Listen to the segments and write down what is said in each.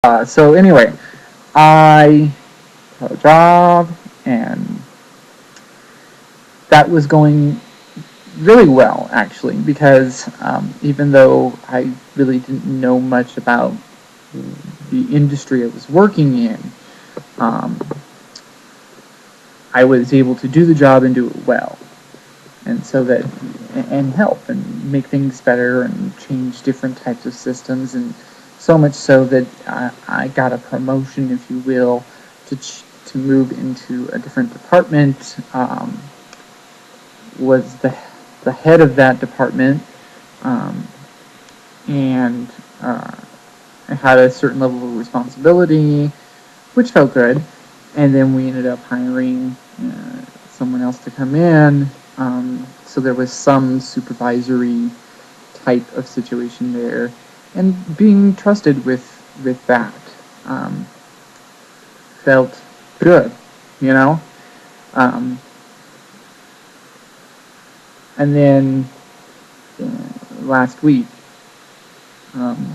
So anyway, I got a job, and that was going really well, actually, because even though I really didn't know much about the industry I was working in, um, I was able to do the job and do it well, and so that and help and make things better and change different types of systems, and so much so that I got a promotion, if you will, to move into a different department. Was the head of that department, um, and I had a certain level of responsibility, which felt good. And then we ended up hiring someone else to come in. So there was some supervisory type of situation there, and being trusted with that um, felt good, you know. Um, and then last week, um,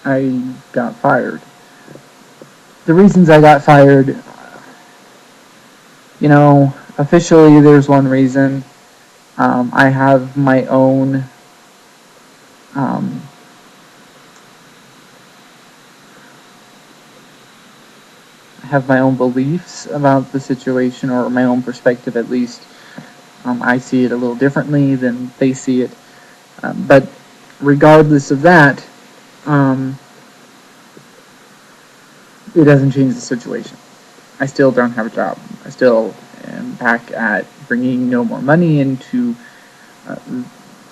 I got fired. The reasons I got fired, officially there's one reason. I have my own um, beliefs about the situation, or my own perspective at least. I see it a little differently than they see it. But regardless of that, um, it doesn't change the situation. I still don't have a job. I still am back at bringing no more money into uh,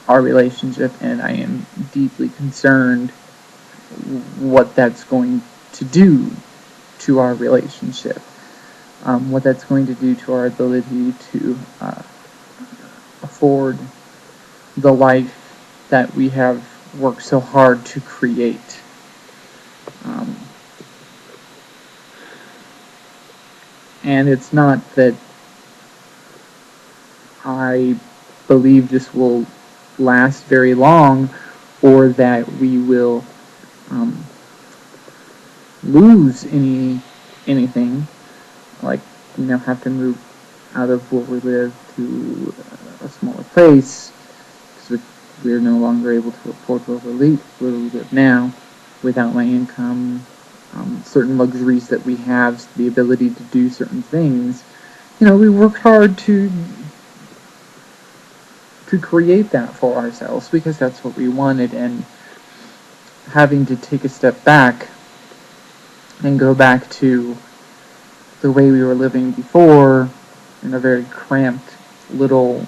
our relationship, and I am deeply concerned what that's going to do to our relationship, what that's going to do to our ability to afford the life that we have worked so hard to create. Um, and it's not that I believe this will last very long, or that we will um, lose anything, like have to move out of where we live to a smaller place because we're no longer able to afford where we live now without my income. Certain luxuries that we have, the ability to do certain things. We worked hard to create that for ourselves because that's what we wanted, and having to take a step back and go back to the way we were living before in a very cramped little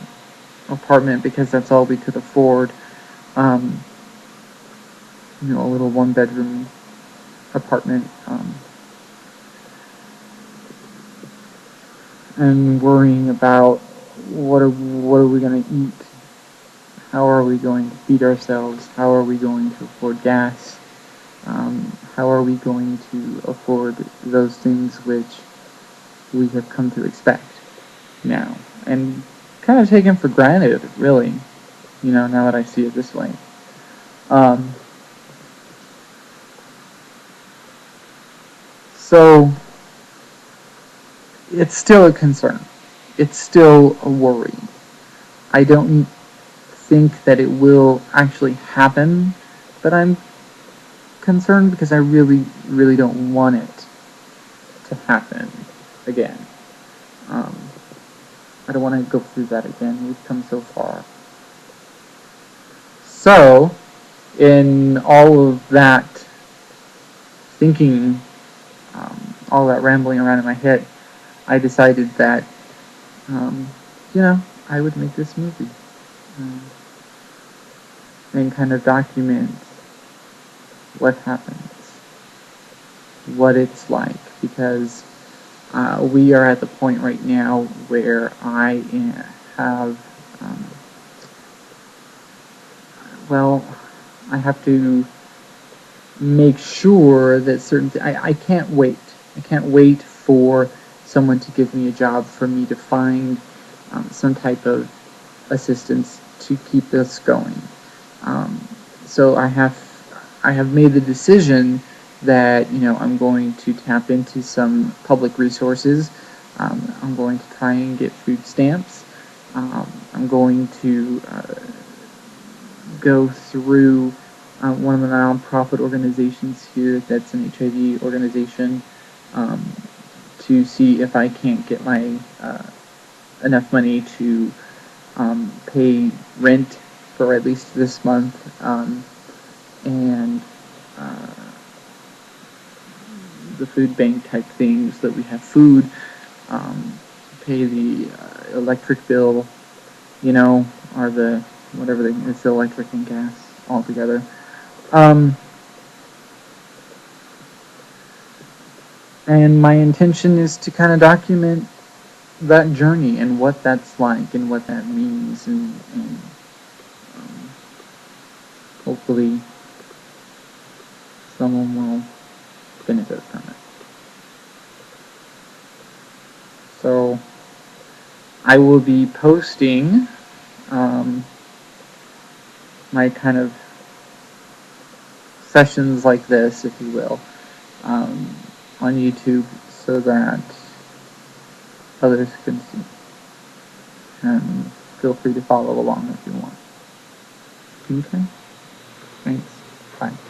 apartment because that's all we could afford. Um, a little one-bedroom apartment, and worrying about what are we going to eat, how are we going to feed ourselves, how are we going to afford gas, how are we going to afford those things which we have come to expect now and kind of taken for granted, really, now that I see it this way. Um, so it's still a concern. It's still a worry. I don't think that it will actually happen, but I'm concerned because I really, really don't want it to happen again. Um, I don't want to go through that again. We've come so far. So, in all of that thinking, all that rambling around in my head, I decided that, um, I would make this movie and kind of document what happens, what it's like, because we are at the point right now where I have, I have to make sure that I can't wait. I can't wait for someone to give me a job, for me to find some type of assistance to keep this going. So I have made the decision that I'm going to tap into some public resources. I'm going to try and get food stamps. I'm going to go through one of the nonprofit organizations here that's an HIV organization, um, to see if I can't get my enough money to pay rent for at least this month, and uh, the food bank type things, that we have food, pay the electric bill, or the whatever it's the electric and gas all together. Um, and my intention is to kind of document that journey and what that's like and what that means, and hopefully someone will benefit from it. So I will be posting my kind of sessions like this, if you will, um, on YouTube so that others can see. And feel free to follow along if you want. Okay? Thanks. Bye.